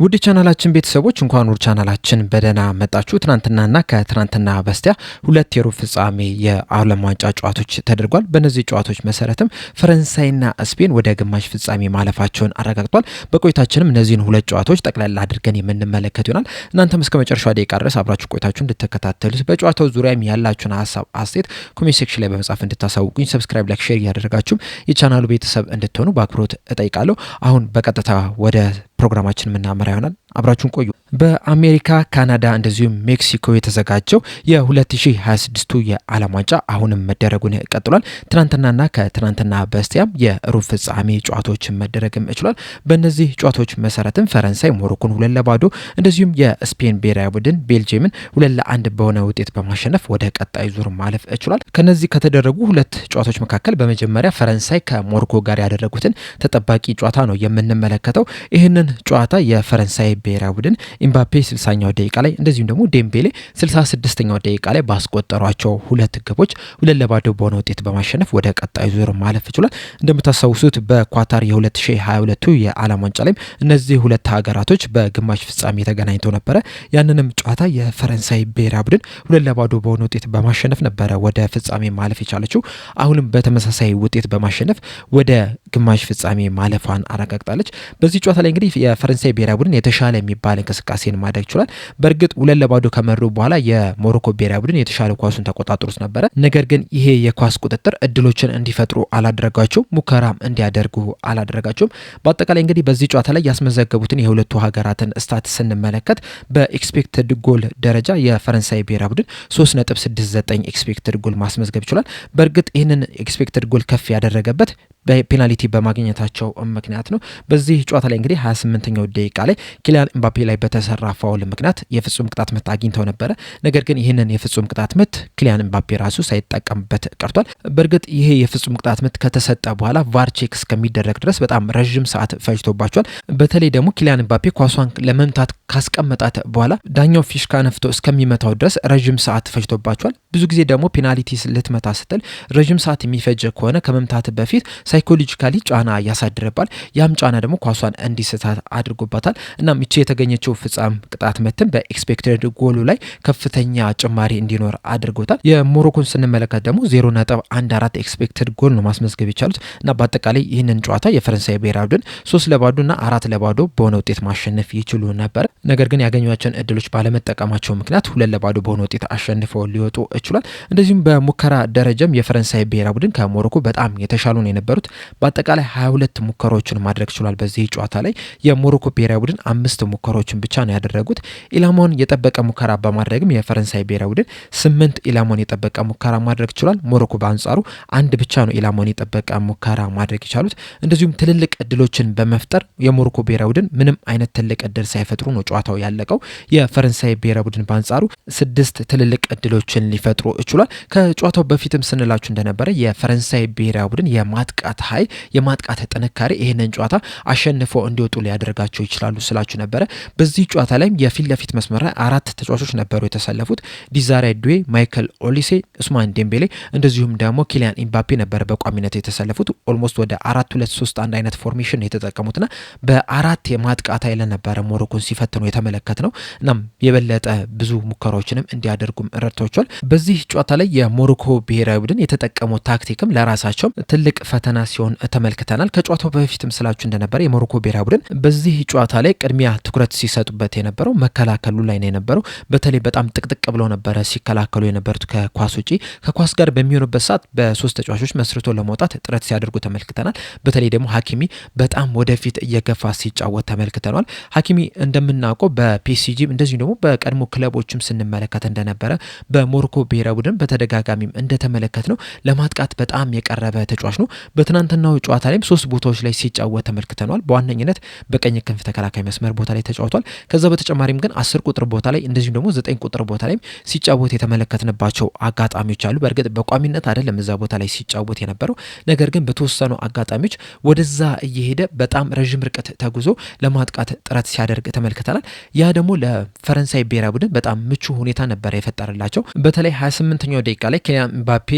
ውድ ቻናላችን ቤተሰቦች እንኳን ወደ ቻናላችን በደህና መጣችሁ። ትናንትናና ከትናንትና በስቲያ ሁለት የሩብ ፍጻሜ የዓለም ዋንጫ ጨዋታዎች ተደርጓል። በእነዚህ ጨዋታዎች መሰረትም ፈረንሳይና ስፔን ወደ ግማሽ ፍጻሜ ማለፋቸውን አረጋግጧል። በቆይታችንም እነዚህን ሁለት ጨዋታዎች ጠቅላላ አድርገን የምንመለከት ይሆናል። እናንተም እስከ መጨረሻው ደቂቃ ድረስ አብራችሁ ቆይታችሁ እንድትከታተሉት በጨዋታው ዙሪያም ያላችሁን ሀሳብ አስተያየት ኮሜንት ሴክሽን ላይ በመጻፍ እንድታሳውቁኝ ሰብስክራይብ፣ ላይክ፣ ሼር እያደረጋችሁም የቻናሉ ቤተሰብ እንድትሆኑ በአክብሮት እጠይቃለሁ። አሁን በቀጥታ ወደ ፕሮግራማችን የምናመራ ይሆናል። አብራችሁን ቆዩ። በአሜሪካ፣ ካናዳ እንደዚሁም ሜክሲኮ የተዘጋጀው የ2026 የዓለም ዋንጫ አሁንም መደረጉን ቀጥሏል። ትናንትናና ከትናንትና በስቲያም የሩብ ፍጻሜ ጨዋታዎችን መደረግም ችሏል። በእነዚህ ጨዋታዎች መሰረትም ፈረንሳይ ሞሮኮን 2-0 እንደዚሁም የስፔን ብሔራዊ ቡድን ቤልጅየምን 2-1 በሆነ ውጤት በማሸነፍ ወደ ቀጣይ ዙር ማለፍ ችሏል። ከነዚህ ከተደረጉ ሁለት ጨዋታዎች መካከል በመጀመሪያ ፈረንሳይ ከሞሮኮ ጋር ያደረጉትን ተጠባቂ ጨዋታ ነው የምንመለከተው። ይህንን ጨዋታ የፈረንሳይ ብሔራዊ ቡድን ኤምባፔ 60ኛው ደቂቃ ላይ እንደዚሁም ደግሞ ዴምቤሌ 66ኛው ደቂቃ ላይ ባስቆጠሯቸው ሁለት ግቦች 2-0 በሆነ ውጤት በማሸነፍ ወደ ቀጣይ ዙር ማለፍ ችሏል። እንደምታስታውሱት በኳታር የ2022 የዓለም ዋንጫ ላይ እነዚህ ሁለት ሀገራቶች በግማሽ ፍጻሜ ተገናኝተው ነበረ። ያንንም ጨዋታ የፈረንሳይ ብሔራዊ ቡድን 2-0 በሆነ ውጤት በማሸነፍ ነበረ ወደ ፍጻሜ ማለፍ የቻለችው። አሁንም በተመሳሳይ ውጤት በማሸነፍ ወደ ግማሽ ፍጻሜ ማለፏን አረጋግጣለች። በዚህ ጨዋታ ላይ እንግዲህ የፈረንሳይ ብሔራዊ ቡድን የተሻለ የሚባል እንቅስቃሴን ማድረግ ይችላል። በእርግጥ 2-0 ከመሩ በኋላ የሞሮኮ ብሔራዊ ቡድን የተሻለ ኳሱን ተቆጣጥሮት ነበረ። ነገር ግን ይሄ የኳስ ቁጥጥር እድሎችን እንዲፈጥሩ አላደረጋቸውም፣ ሙከራም እንዲያደርጉ አላደረጋቸውም። በአጠቃላይ እንግዲህ በዚህ ጨዋታ ላይ ያስመዘገቡትን የሁለቱ ሀገራትን ስታት ስንመለከት በኤክስፔክትድ ጎል ደረጃ የፈረንሳይ ብሔራዊ ቡድን 3.69 ኤክስፔክትድ ጎል ማስመዝገብ ይችላል። በእርግጥ ይህንን ኤክስፔክትድ ጎል ከፍ ያደረገበት በፔናልቲ በማግኘታቸው ምክንያት ነው። በዚህ ጨዋታ ላይ እንግዲህ 28ኛው ደቂቃ ላይ ኪሊያን ኤምባፔ ላይ በተሰራ ፋውል ምክንያት የፍጹም ቅጣት ምት አግኝተው ነበረ። ነገር ግን ይህንን የፍጹም ቅጣት ምት ኪሊያን ኤምባፔ ራሱ ሳይጠቀምበት ቀርቷል። በእርግጥ ይሄ የፍጹም ቅጣት ምት ከተሰጠ በኋላ ቫር ቼክ እስከሚደረግ ድረስ በጣም ረዥም ሰዓት ፈጅቶባቸዋል። በተለይ ደግሞ ኪሊያን ኤምባፔ ኳሷን ለመምታት ካስቀመጣት በኋላ ዳኛው ፊሽካ ነፍቶ እስከሚመታው ድረስ ረዥም ሰዓት ፈጅቶባቸዋል። ብዙ ጊዜ ደግሞ ፔናልቲ ልትመታ ስትል ረዥም ሰዓት የሚፈጅ ከሆነ ከመምታት በፊት ሳይኮሎጂካሊ ጫና ያሳድርባል። ያም ጫና ደግሞ ኳሷን እንዲስታት አድርጎባታል። እናም ይቺ የተገኘችው ፍጻም ቅጣት ምትም በኤክስፔክትድ ጎሉ ላይ ከፍተኛ ጭማሪ እንዲኖር አድርጎታል። የሞሮኮን ስንመለከት ደግሞ 0.14 ኤክስፔክትድ ጎል ነው ማስመዝገብ የቻሉት እና በአጠቃላይ ይህንን ጨዋታ የፈረንሳይ ብሔራዊ ቡድን 3-0 እና 4-0 በሆነ ውጤት ማሸነፍ ይችሉ ነበር። ነገር ግን ያገኟቸውን እድሎች ባለመጠቀማቸው ምክንያት 2-0 በሆነ ውጤት አሸንፈው ሊወጡ ችሏል። እንደዚሁም በሙከራ ደረጃም የፈረንሳይ ብሔራዊ ቡድን ከሞሮኮ በጣም የተሻሉ ነው የነበሩት። በአጠቃላይ 22 ሙከራዎችን ማድረግ ችሏል። በዚህ ጨዋታ ላይ የሞሮኮ ብሔራዊ ቡድን 5 ሙከራዎችን ብቻ ነው ያደረጉት። ኢላማውን የጠበቀ ሙከራ በማድረግም የፈረንሳይ ብሔራዊ ቡድን 8 ኢላማውን የጠበቀ ሙከራ ማድረግ ችሏል። ሞሮኮ በአንጻሩ አንድ ብቻ ነው ኢላማውን የጠበቀ ሙከራ ማድረግ የቻሉት። እንደዚሁም ትልልቅ እድሎችን በመፍጠር የሞሮኮ ብሔራዊ ቡድን ምንም አይነት ትልቅ እድል ሳይፈጥሩ ነው ጨዋታው ያለቀው። የፈረንሳይ ብሔራዊ ቡድን በአንጻሩ 6 ትልልቅ እድሎችን ሊፈጥሩ ችሏል። ከጨዋታው በፊትም ስንላችሁ እንደነበረ የፈረንሳይ ብሔራዊ ቡድን የማጥቃት ኃይል የማጥቃት ጥንካሬ ይህንን ጨዋታ አሸንፎ እንዲወጡ ሊያደርጋቸው ይችላሉ ስላችሁ ነበረ። በዚህ ጨዋታ ላይም የፊት ለፊት መስመር ላይ 4 ተጫዋቾች ነበሩ የተሰለፉት። ዲዛሬ ዱዌ፣ ማይክል ኦሊሴ፣ ኡስማን ዴምቤሌ እንደዚሁም ደግሞ ኪሊያን ኤምባፔ ነበር በቋሚነት የተሰለፉት። ኦልሞስት ወደ 4-2-3-1 አይነት ፎርሜሽን የተጠቀሙትና በአራት የማጥቃት ኃይል ነበረ ሞሮኮን ሲፈትኑ የተመለከት ነው። እናም የበለጠ ብዙ ሙከራዎችንም እንዲያደርጉም ረድቷቸዋል። በዚህ ጨዋታ ላይ የሞሮኮ ብሔራዊ ቡድን የተጠቀመው ታክቲክም ለራሳቸው ትልቅ ፈተና ሲሆን ተመልክተናል። ከጨዋታው በፊትም ስላችሁ እንደነበረ የሞሮኮ ብሔራዊ ቡድን በዚህ ጨዋታ ላይ ቅድሚያ ትኩረት ሲሰጡበት የነበረው መከላከሉ ላይ ነው የነበረው። በተለይ በጣም ጥቅጥቅ ብለው ነበረ ሲከላከሉ የነበሩት ከኳስ ውጪ። ከኳስ ጋር በሚሆኑበት ሰዓት በሶስት ተጫዋቾች መስርቶ ለመውጣት ጥረት ሲያደርጉ ተመልክተናል። በተለይ ደግሞ ሀኪሚ በጣም ወደፊት እየገፋ ሲጫወት ተመልክተናል። ሀኪሚ እንደምናውቀው በፒኤስጂ እንደዚሁም ደግሞ በቀድሞ ክለቦችም ስንመለከት እንደነበረ በሞሮኮ ብሔራዊ ቡድን በተደጋጋሚም እንደተመለከት ነው ለማጥቃት በጣም የቀረበ ተጫዋች ነው። በትናንትናው ጨዋታ ላይም 3 ቦታዎች ላይ ሲጫወት ተመልክተናል። በዋነኝነት በቀኝ ክንፍ ተከላካይ መስመር ቦታ ላይ ተጫውቷል። ከዛ በተጨማሪም ግን 10 ቁጥር ቦታ ላይ እንደዚሁም ደግሞ 9 ቁጥር ቦታ ላይ ሲጫወት የተመለከትንባቸው አጋጣሚዎች አሉ። በእርግጥ በቋሚነት አይደለም እዛ ቦታ ላይ ሲጫወት የነበረው፣ ነገር ግን በተወሰኑ አጋጣሚዎች ወደዛ እየሄደ በጣም ረዥም ርቀት ተጉዞ ለማጥቃት ጥረት ሲያደርግ ተመልክተናል። ተመልክተናል። ያ ደግሞ ለፈረንሳይ ብሔራዊ ቡድን በጣም ምቹ ሁኔታ ነበር የፈጠረላቸው። በተለይ 28ኛው ደቂቃ ላይ ከኤምባፔ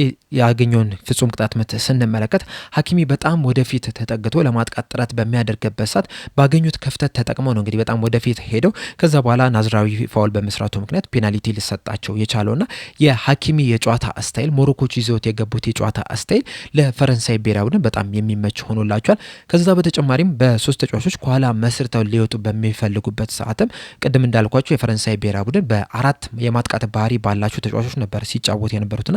ያገኘውን ፍጹም ቅጣት ምት ስንመለከት ሀኪሚ በጣም ወደፊት ተጠግቶ ለማጥቃት ጥረት በሚያደርግበት ሰዓት ባገኙት ክፍተት ተጠቅመው ነው እንግዲህ በጣም ወደፊት ሄደው ከዛ በኋላ ናዝራዊ ፋውል በመስራቱ ምክንያት ፔናልቲ ሊሰጣቸው የቻለውና የሀኪሚ የጨዋታ ስታይል ሞሮኮች ይዘውት የገቡት የጨዋታ ስታይል ለፈረንሳይ ብሔራዊ ቡድን በጣም የሚመች ሆኖላቸዋል። ከዛ በተጨማሪም በሶስት ተጫዋቾች ከኋላ መስርተው ሊወጡ በሚፈልጉበት ሰዓትም ቅድም እንዳልኳቸው የፈረንሳይ ብሔራዊ ቡድን በአራት የማጥቃት ባህሪ ባላቸው ተጫዋቾች ነበር ሲጫወት የነበሩትና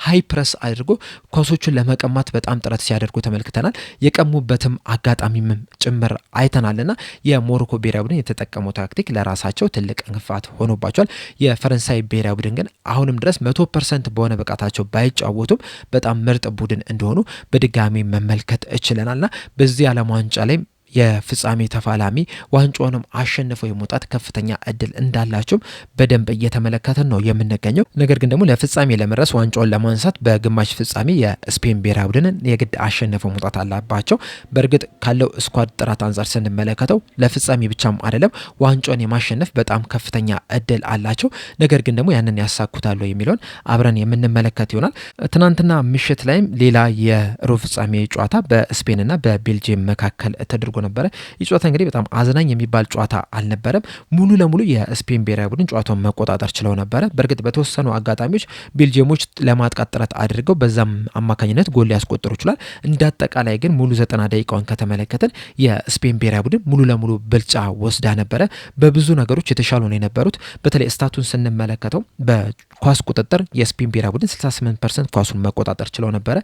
ሃይ ፕረስ አድርጎ ኳሶቹን ለመቀማት በጣም ጥረት ሲያደርጉ ተመልክተናል። የቀሙበትም አጋጣሚም ጭምር አይተናልና የሞሮኮ ብሔራዊ ቡድን የተጠቀመው ታክቲክ ለራሳቸው ትልቅ እንቅፋት ሆኖባቸዋል። የፈረንሳይ ብሔራዊ ቡድን ግን አሁንም ድረስ 100% በሆነ ብቃታቸው ባይጫወቱም በጣም ምርጥ ቡድን እንደሆኑ በድጋሚ መመልከት እችለናልና በዚህ ዓለም ዋንጫ ላይ የፍጻሜ ተፋላሚ ዋንጫውንም አሸንፈው የመውጣት ከፍተኛ እድል እንዳላቸውም በደንብ እየተመለከተን ነው የምንገኘው። ነገር ግን ደግሞ ለፍጻሜ ለመድረስ ዋንጫውን ለማንሳት በግማሽ ፍጻሜ የስፔን ብሔራዊ ቡድንን የግድ አሸንፈው መውጣት አለባቸው። በእርግጥ ካለው ስኳድ ጥራት አንጻር ስንመለከተው ለፍጻሜ ብቻም አይደለም ዋንጫውን የማሸነፍ በጣም ከፍተኛ እድል አላቸው። ነገር ግን ደግሞ ያንን ያሳኩታሉ የሚለውን አብረን የምንመለከት ይሆናል። ትናንትና ምሽት ላይም ሌላ የሩብ ፍጻሜ ጨዋታ በስፔንና በቤልጂየም መካከል ተደርጎ ነበረ። ይህ ጨዋታ እንግዲህ በጣም አዝናኝ የሚባል ጨዋታ አልነበረም። ሙሉ ለሙሉ የስፔን ብሔራዊ ቡድን ጨዋታውን መቆጣጠር ችለው ነበረ። በእርግጥ በተወሰኑ አጋጣሚዎች ቤልጂየሞች ለማጥቃት ጥረት አድርገው በዛም አማካኝነት ጎል ሊያስቆጥሩ ይችላል። እንዳጠቃላይ ግን ሙሉ 90 ደቂቃውን ከተመለከተን የስፔን ብሔራዊ ቡድን ሙሉ ለሙሉ ብልጫ ወስዳ ነበረ። በብዙ ነገሮች የተሻሉ ነው የነበሩት። በተለይ ስታቱን ስንመለከተው በኳስ ቁጥጥር የስፔን ብሔራዊ ቡድን 68% ኳሱን መቆጣጠር ችለው ነበረ።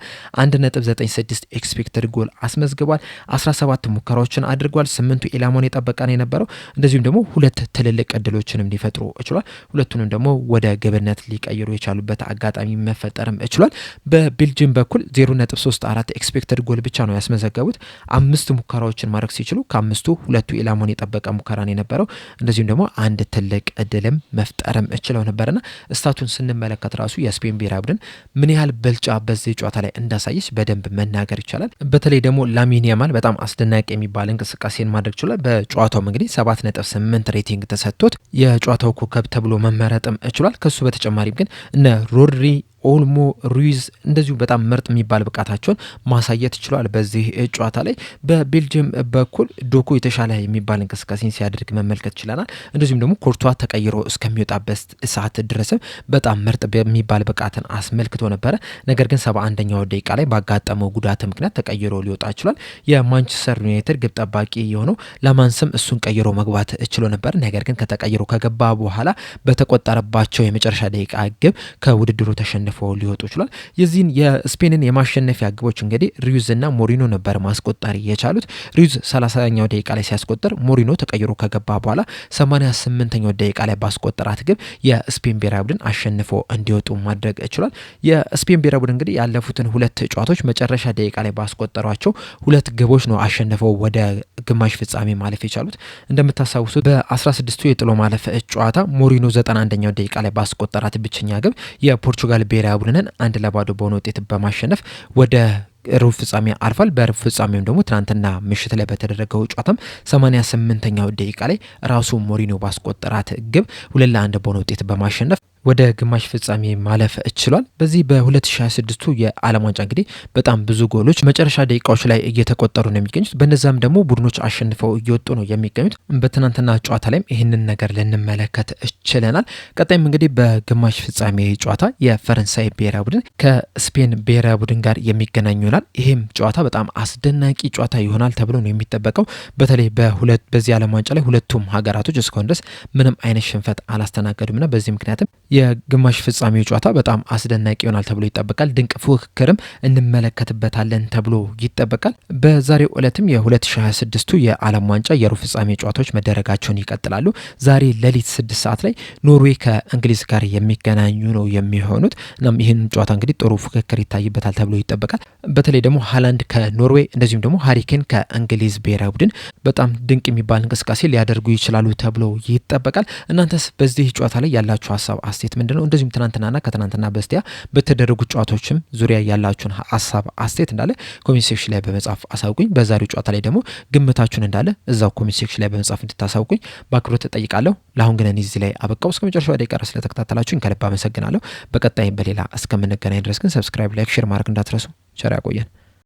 1.96 ኤክስፔክትድ ጎል አስመዝግቧል። 17 ሙከራዎችን አድርጓል። 8ቱ ኢላማውን የጠበቀ ነው የነበረው። እንደዚሁም ደግሞ ሁለት ትልልቅ እድሎችንም ሊፈጥሩ ችሏል። ሁለቱንም ደግሞ ወደ ግብነት ሊቀይሩ የቻሉበት አጋጣሚ መፈጠርም ችሏል። በቤልጂየም በኩል 0.34 ኤክስፔክትድ ጎል ብቻ ነው ያስመዘገቡት። 5 ሙከራዎችን ማድረግ ሲችሉ ከአምስቱ ሁለቱ ኢላማውን የጠበቀ ሙከራ ነው የነበረው። እንደዚሁም ደግሞ አንድ ትልቅ እድልም መፍጠርም ችለው ነበርና ስታቱን ስንመለከት ራሱ የስፔን ብሔራዊ ቡድን ምን ያህል ብልጫ በዚህ ጨዋታ ላይ እንዳሳየች በደንብ መናገር ይቻላል። በተለይ ደግሞ ላሚን ያማል በጣም አስደናቂ የሚባል እንቅስቃሴን ማድረግ ችሏል። በጨዋታውም እንግዲህ 7.8 ሬቲንግ ተሰጥቶት የጨዋታው ኮከብ ተብሎ መመረጥም ችሏል። ከሱ በተጨማሪም ግን እነ ሮድሪ ኦልሞ ሩይዝ እንደዚሁ በጣም ምርጥ የሚባል ብቃታቸውን ማሳየት ችሏል። በዚህ ጨዋታ ላይ በቤልጅየም በኩል ዶኩ የተሻለ የሚባል እንቅስቃሴን ሲያደርግ መመልከት ችለናል። እንደዚሁም ደግሞ ኮርቷ ተቀይሮ እስከሚወጣበት ሰዓት ድረስም በጣም ምርጥ በሚባል ብቃትን አስመልክቶ ነበረ። ነገር ግን 71ኛው ደቂቃ ላይ ባጋጠመው ጉዳት ምክንያት ተቀይሮ ሊወጣ ችሏል። የማንቸስተር ዩናይትድ ግብ ጠባቂ የሆነው ለማንስም እሱን ቀይሮ መግባት ችሎ ነበር። ነገር ግን ከተቀይሮ ከገባ በኋላ በተቆጠረባቸው የመጨረሻ ደቂቃ ግብ ከውድድሩ ተሸንፎ ሊወጡ ይችላል። የዚህን የስፔንን የማሸነፊያ ግቦች እንግዲህ ሪዩዝ እና ሞሪኖ ነበር ማስቆጠር የቻሉት። ሪዩዝ 30ኛው ደቂቃ ላይ ሲያስቆጠር ሞሪኖ ተቀይሮ ከገባ በኋላ 88ኛው ደቂቃ ላይ ባስቆጠራት ግብ የስፔን ብሔራዊ ቡድን አሸንፎ እንዲወጡ ማድረግ ይችላል። የስፔን ብሔራዊ ቡድን እንግዲህ ያለፉትን ሁለት ጨዋታዎች መጨረሻ ደቂቃ ላይ ባስቆጠሯቸው ሁለት ግቦች ነው አሸንፈው ወደ ግማሽ ፍጻሜ ማለፍ የቻሉት። እንደምታስታውሱት በ16ቱ የጥሎ ማለፍ ጨዋታ ሞሪኖ 91ኛው ደቂቃ ላይ ባስቆጠራት ብቸኛ ግብ የፖርቹጋል ብሔራዊ ቡድንን 1-0 በሆነ ውጤት በማሸነፍ ወደ ሩብ ፍጻሜ አልፏል። በሩብ ፍጻሜም ደግሞ ትናንትና ምሽት ላይ በተደረገው ጨዋታም 88ኛው ደቂቃ ላይ ራሱ ሞሪኖ ባስቆጠራት ግብ 2-1 በሆነ ውጤት በማሸነፍ ወደ ግማሽ ፍጻሜ ማለፍ ችሏል። በዚህ በ2026ቱ የዓለም ዋንጫ እንግዲህ በጣም ብዙ ጎሎች መጨረሻ ደቂቃዎች ላይ እየተቆጠሩ ነው የሚገኙት። በነዛም ደግሞ ቡድኖች አሸንፈው እየወጡ ነው የሚገኙት። በትናንትና ጨዋታ ላይም ይህንን ነገር ልንመለከት ችለናል። ቀጣይም እንግዲህ በግማሽ ፍጻሜ ጨዋታ የፈረንሳይ ብሔራዊ ቡድን ከስፔን ብሔራዊ ቡድን ጋር የሚገናኙ ይሆናል። ይህም ጨዋታ በጣም አስደናቂ ጨዋታ ይሆናል ተብሎ ነው የሚጠበቀው። በተለይ በዚህ ዓለም ዋንጫ ላይ ሁለቱም ሀገራቶች እስካሁን ድረስ ምንም አይነት ሽንፈት አላስተናገዱምና በዚህ ምክንያትም የግማሽ ፍጻሜው ጨዋታ በጣም አስደናቂ ይሆናል ተብሎ ይጠበቃል። ድንቅ ፉክክርም እንመለከትበታለን ተብሎ ይጠበቃል። በዛሬው ዕለትም የ2026ቱ የዓለም ዋንጫ የሩብ ፍጻሜ ጨዋታዎች መደረጋቸውን ይቀጥላሉ። ዛሬ ሌሊት 6 ሰዓት ላይ ኖርዌይ ከእንግሊዝ ጋር የሚገናኙ ነው የሚሆኑት። እናም ይህን ጨዋታ እንግዲህ ጥሩ ፉክክር ይታይበታል ተብሎ ይጠበቃል። በተለይ ደግሞ ሃላንድ ከኖርዌይ እንደዚሁም ደግሞ ሃሪኬን ከእንግሊዝ ብሔራዊ ቡድን በጣም ድንቅ የሚባል እንቅስቃሴ ሊያደርጉ ይችላሉ ተብሎ ይጠበቃል። እናንተስ በዚህ ጨዋታ ላይ ያላችሁ ሀሳብ አስተያየት ምንድነው? እንደዚሁም ትናንትናና ከትናንትና በስቲያ በተደረጉ ጨዋታዎችም ዙሪያ ያላችሁን ሀሳብ አስተያየት እንዳለ ኮሜንት ሴክሽን ላይ በመጻፍ አሳውቁኝ። በዛሬው ጨዋታ ላይ ደግሞ ግምታችሁን እንዳለ እዛው ኮሜንት ሴክሽን ላይ በመጻፍ እንድታሳውቁኝ በአክብሮት እጠይቃለሁ። ለአሁን ግን እኔ እዚህ ላይ አበቃው። እስከ መጨረሻው ደቂቃ ድረስ ስለተከታተላችሁኝ ከልብ አመሰግናለሁ። በቀጣይ በሌላ እስከምንገናኝ ድረስ ግን ሰብስክራይብ፣ ላይክ፣ ሼር ማድረግ እንዳትረሱ። ቸር ያቆየን።